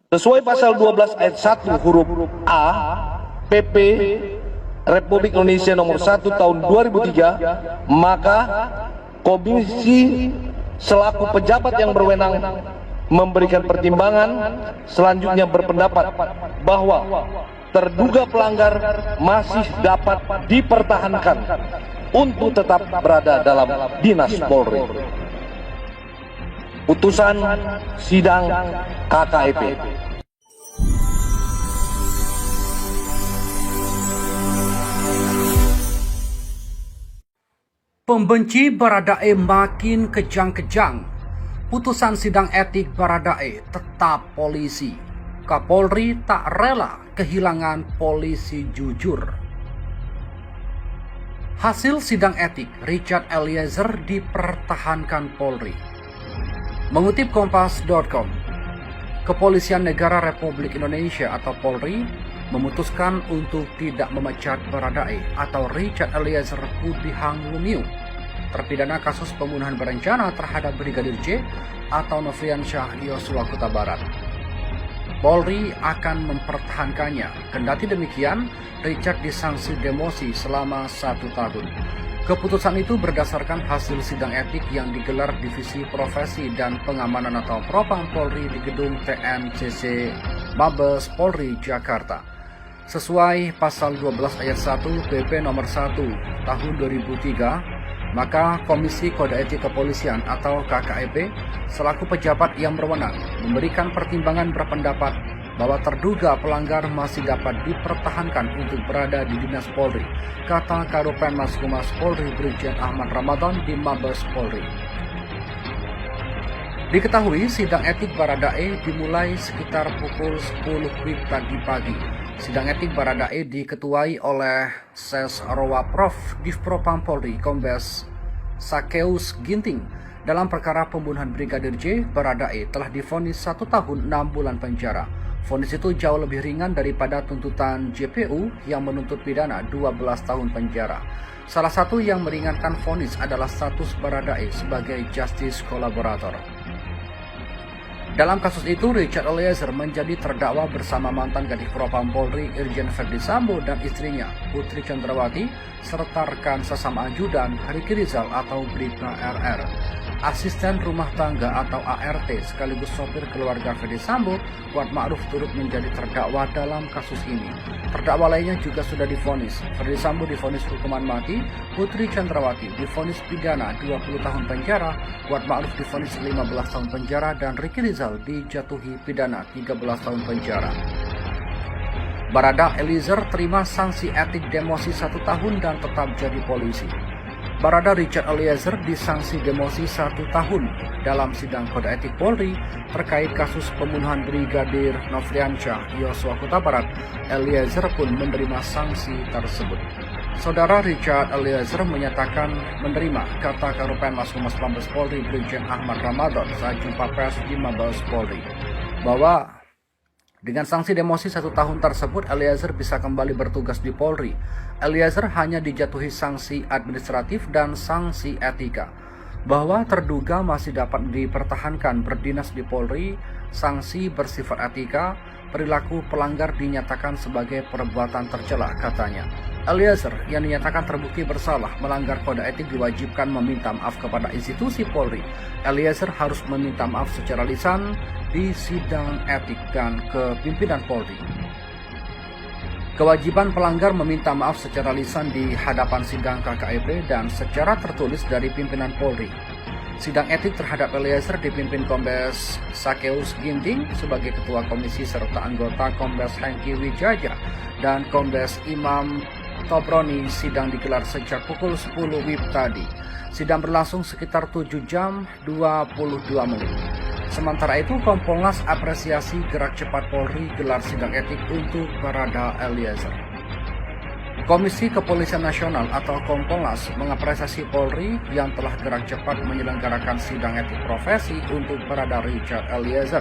Sesuai pasal 12 ayat 1 huruf A PP Republik Indonesia nomor 1 tahun 2003, maka komisi selaku pejabat yang berwenang memberikan pertimbangan selanjutnya berpendapat bahwa terduga pelanggar masih dapat dipertahankan untuk tetap berada dalam dinas Polri. Putusan sidang KKEP. Pembenci Baradae makin kejang-kejang. Putusan sidang etik Baradae tetap polisi. Kapolri tak rela kehilangan polisi jujur. Hasil sidang etik Richard Eliezer dipertahankan Polri. Mengutip Kompas.com, Kepolisian Negara Republik Indonesia atau Polri memutuskan untuk tidak memecat Baradae atau Richard Eliezer Pudihang Lumiu, terpidana kasus pembunuhan berencana terhadap Brigadir J atau Nofriansyah Yosua Huta Barat. Polri akan mempertahankannya. Kendati demikian, Richard disanksi demosi selama 1 tahun. Keputusan itu berdasarkan hasil sidang etik yang digelar Divisi Profesi dan Pengamanan atau Propam Polri di gedung TNCC Mabes Polri Jakarta. Sesuai pasal 12 ayat 1 PP nomor 1 tahun 2003, maka Komisi Kode Etik Kepolisian atau KKEP selaku pejabat yang berwenang memberikan pertimbangan berpendapat bahwa terduga pelanggar masih dapat dipertahankan untuk berada di Dinas Polri, kata Karopenmas Humas Polri Brigjen Ahmad Ramadan di Mabes Polri. Diketahui sidang etik Baradae dimulai sekitar pukul 10 WIB tadi pagi. Sidang etik Baradae diketuai oleh Ses Rowa Prof Divpropam Polri Kombes Sakeus Ginting. Dalam perkara pembunuhan Brigadir J, Baradae telah divonis 1 tahun 6 bulan penjara. Vonis itu jauh lebih ringan daripada tuntutan JPU yang menuntut pidana 12 tahun penjara. Salah satu yang meringankan vonis adalah status Baradae sebagai justice collaborator. Dalam kasus itu, Richard Eliezer menjadi terdakwa bersama mantan Kadif Propam Polri Irjen Verdi Sambo dan istrinya Putri Chandrawati serta rekan sesama ajudan Ricky Rizal atau Bribka RR. Asisten rumah tangga atau ART sekaligus sopir keluarga Verdi Sambo, Kuat Ma'ruf turut menjadi terdakwa dalam kasus ini. Terdakwa lainnya juga sudah divonis. Verdi Sambo divonis hukuman mati, Putri Chandrawati divonis pidana 20 tahun penjara, Kuat Ma'ruf divonis 15 tahun penjara, dan Ricky Rizal dijatuhi pidana 13 tahun penjara. Barada Eliezer terima sanksi etik demosi 1 tahun dan tetap jadi polisi. Barada Richard Eliezer disanksi demosi 1 tahun dalam sidang kode etik Polri terkait kasus pembunuhan Brigadir Nofriansyah Yosua Huta Barat. Eliezer pun menerima sanksi tersebut. Saudara Richard Eliezer menyatakan menerima, kata Karopenmas Humas Mabes Polri Brigjen Ahmad Ramadan saat jumpa pers di Mabes Polri, bahwa dengan sanksi demosi 1 tahun tersebut, Eliezer bisa kembali bertugas di Polri. Eliezer hanya dijatuhi sanksi administratif dan sanksi etika. Bahwa terduga masih dapat dipertahankan berdinas di Polri, sanksi bersifat etika, perilaku pelanggar dinyatakan sebagai perbuatan tercela, katanya. Eliezer yang dinyatakan terbukti bersalah melanggar kode etik diwajibkan meminta maaf kepada institusi Polri. Eliezer harus meminta maaf secara lisan di sidang etik dan ke pimpinan Polri. Kewajiban pelanggar meminta maaf secara lisan di hadapan sidang KKEP dan secara tertulis dari pimpinan Polri. Sidang etik terhadap Eliezer dipimpin Kombes Sakeus Ginting sebagai Ketua Komisi serta anggota Kombes Hengki Wijaja dan Kombes Imam Tobroni. Sidang digelar sejak pukul 10 WIB tadi. Sidang berlangsung sekitar 7 jam 22 menit. Sementara itu, Kompolnas apresiasi gerak cepat Polri gelar sidang etik untuk Barada Eliezer. Komisi Kepolisian Nasional atau Kompolnas mengapresiasi Polri yang telah gerak cepat menyelenggarakan sidang etik profesi untuk Barada Richard Eliezer.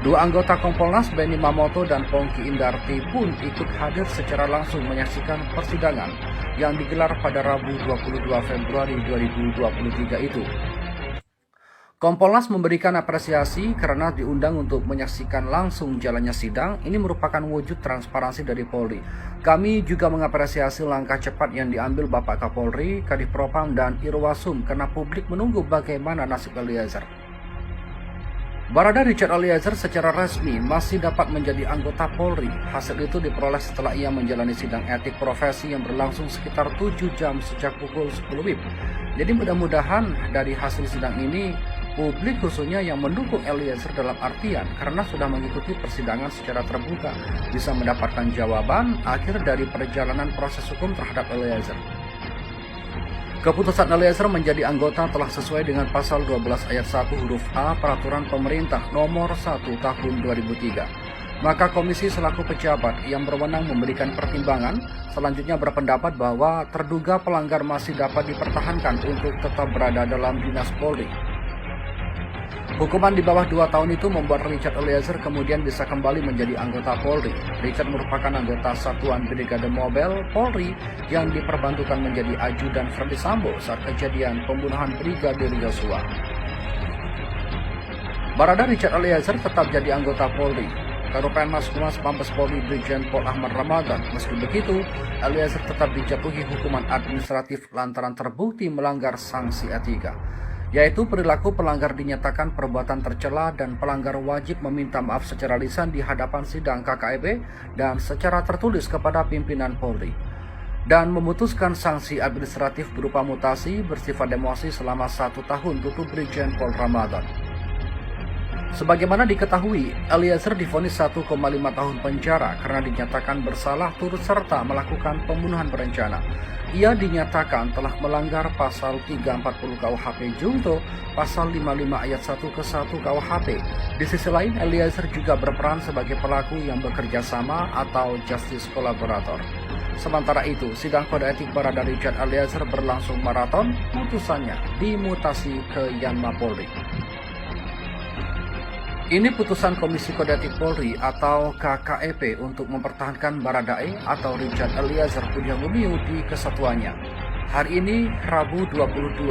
2 anggota Kompolnas, Benny Mamoto dan Pongki Indarti pun ikut hadir secara langsung menyaksikan persidangan yang digelar pada Rabu 22 Februari 2023 itu. Kompolnas memberikan apresiasi karena diundang untuk menyaksikan langsung jalannya sidang. Ini merupakan wujud transparansi dari Polri. Kami juga mengapresiasi langkah cepat yang diambil Bapak Kapolri, Kadif Propam, dan Irwasum karena publik menunggu bagaimana nasib Eliezer. Barada Richard Eliezer secara resmi masih dapat menjadi anggota Polri. Hasil itu diperoleh setelah ia menjalani sidang etik profesi yang berlangsung sekitar 7 jam sejak pukul 10 WIB. Jadi mudah-mudahan dari hasil sidang ini, publik khususnya yang mendukung Eliezer dalam artian karena sudah mengikuti persidangan secara terbuka, bisa mendapatkan jawaban akhir dari perjalanan proses hukum terhadap Eliezer. Keputusan Eliezer menjadi anggota telah sesuai dengan pasal 12 ayat 1 huruf A Peraturan Pemerintah Nomor 1 Tahun 2003. Maka komisi selaku pejabat yang berwenang memberikan pertimbangan selanjutnya berpendapat bahwa terduga pelanggar masih dapat dipertahankan untuk tetap berada dalam dinas Polri. Hukuman di bawah 2 tahun itu membuat Richard Eliezer kemudian bisa kembali menjadi anggota Polri. Richard merupakan anggota Satuan Brigade Mobile Polri yang diperbantukan menjadi ajudan Ferdi Sambo saat kejadian pembunuhan Brigadir Yosua. Barada Richard Eliezer tetap jadi anggota Polri. Karopenmas Humas Mabes Polri Brigjen Pol Ahmad Ramadan. Meski begitu, Eliezer tetap dijatuhi hukuman administratif lantaran terbukti melanggar sanksi etika, yaitu perilaku pelanggar dinyatakan perbuatan tercela dan pelanggar wajib meminta maaf secara lisan di hadapan sidang KKEP dan secara tertulis kepada pimpinan Polri, dan memutuskan sanksi administratif berupa mutasi bersifat demosi selama 1 tahun tutup Brigjen Pol Ramadan. Sebagaimana diketahui, Eliezer divonis 1,5 tahun penjara karena dinyatakan bersalah turut serta melakukan pembunuhan berencana. Ia dinyatakan telah melanggar pasal 340 KUHP Junto, pasal 55 ayat 1 ke 1 KUHP. Di sisi lain, Eliezer juga berperan sebagai pelaku yang bekerja sama atau justice collaborator. Sementara itu, sidang kode etik Barada Richard Eliezer berlangsung maraton, putusannya dimutasi ke Yanma Polri. Ini putusan Komisi Kode Etik Polri atau KKEP untuk mempertahankan Baradae atau Richard Eliezer Pudiang Lumiu di kesatuannya. Hari ini, Rabu 22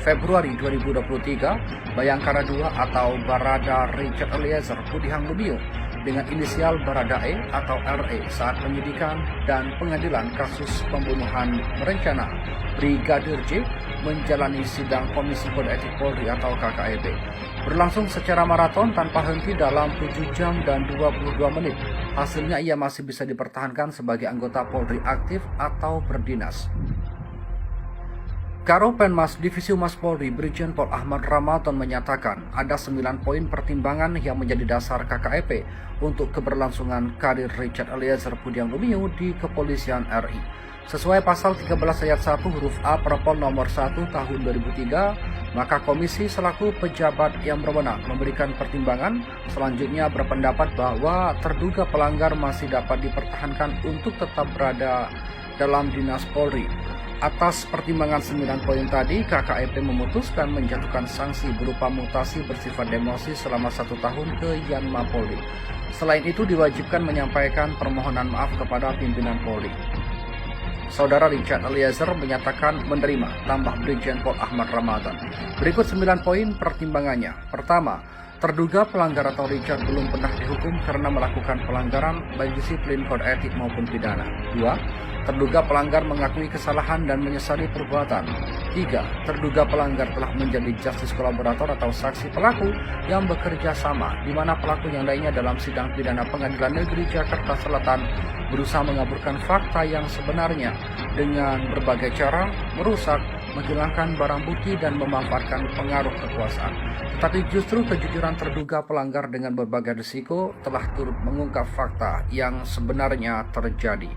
Februari 2023, Bayangkara II atau Barada Richard Eliezer Pudiang Lumiu dengan inisial Baradae atau RE saat penyidikan dan pengadilan kasus pembunuhan berencana Brigadir J menjalani sidang Komisi Kode Etik Polri atau KKEP. Berlangsung secara maraton tanpa henti dalam 7 jam dan 22 menit. Hasilnya ia masih bisa dipertahankan sebagai anggota Polri aktif atau berdinas. Karopenmas Divisi Humas Polri Brigjen Pol Ahmad Ramadan menyatakan ada 9 poin pertimbangan yang menjadi dasar KKEP untuk keberlangsungan karir Richard Eliezer Pudiang Lumiu di Kepolisian RI. Sesuai pasal 13 ayat 1 huruf A Perpol nomor 1 tahun 2003, maka komisi selaku pejabat yang berwenang memberikan pertimbangan selanjutnya berpendapat bahwa terduga pelanggar masih dapat dipertahankan untuk tetap berada dalam dinas Polri. Atas pertimbangan 9 poin tadi, KKEP memutuskan menjatuhkan sanksi berupa mutasi bersifat demosi selama 1 tahun ke Yanma Polri. Selain itu diwajibkan menyampaikan permohonan maaf kepada pimpinan Polri. Saudara Richard Eliezer menyatakan menerima tambah Brigjen Pol Ahmad Ramadan. Berikut 9 poin pertimbangannya. Pertama, terduga pelanggar atau Richard belum pernah dihukum karena melakukan pelanggaran baik disiplin kode etik maupun pidana. 2. Terduga pelanggar mengakui kesalahan dan menyesali perbuatan. 3. Terduga pelanggar telah menjadi justice collaborator atau saksi pelaku yang bekerja sama, di mana pelaku yang lainnya dalam sidang pidana Pengadilan Negeri Jakarta Selatan berusaha mengaburkan fakta yang sebenarnya dengan berbagai cara, merusak, menghilangkan barang bukti dan memanfaatkan pengaruh kekuasaan. Tetapi justru kejujuran terduga pelanggar dengan berbagai risiko telah turut mengungkap fakta yang sebenarnya terjadi.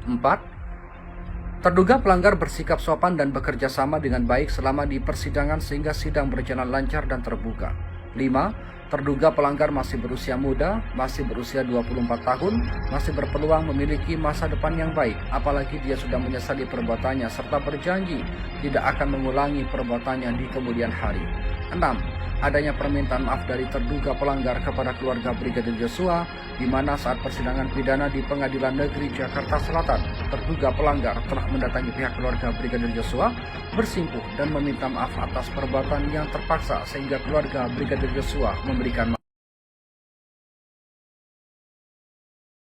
4. Terduga pelanggar bersikap sopan dan bekerja sama dengan baik selama di persidangan sehingga sidang berjalan lancar dan terbuka. 5. Terduga pelanggar masih berusia muda, masih berusia 24 tahun, masih berpeluang memiliki masa depan yang baik, apalagi dia sudah menyesali perbuatannya serta berjanji tidak akan mengulangi perbuatannya di kemudian hari. 6. Adanya permintaan maaf dari terduga pelanggar kepada keluarga Brigadir Joshua, di mana saat persidangan pidana di Pengadilan Negeri Jakarta Selatan, terduga pelanggar telah mendatangi pihak keluarga Brigadir Joshua bersimpuh dan meminta maaf atas perbuatan yang terpaksa sehingga keluarga Brigadir Joshua memberikan maaf.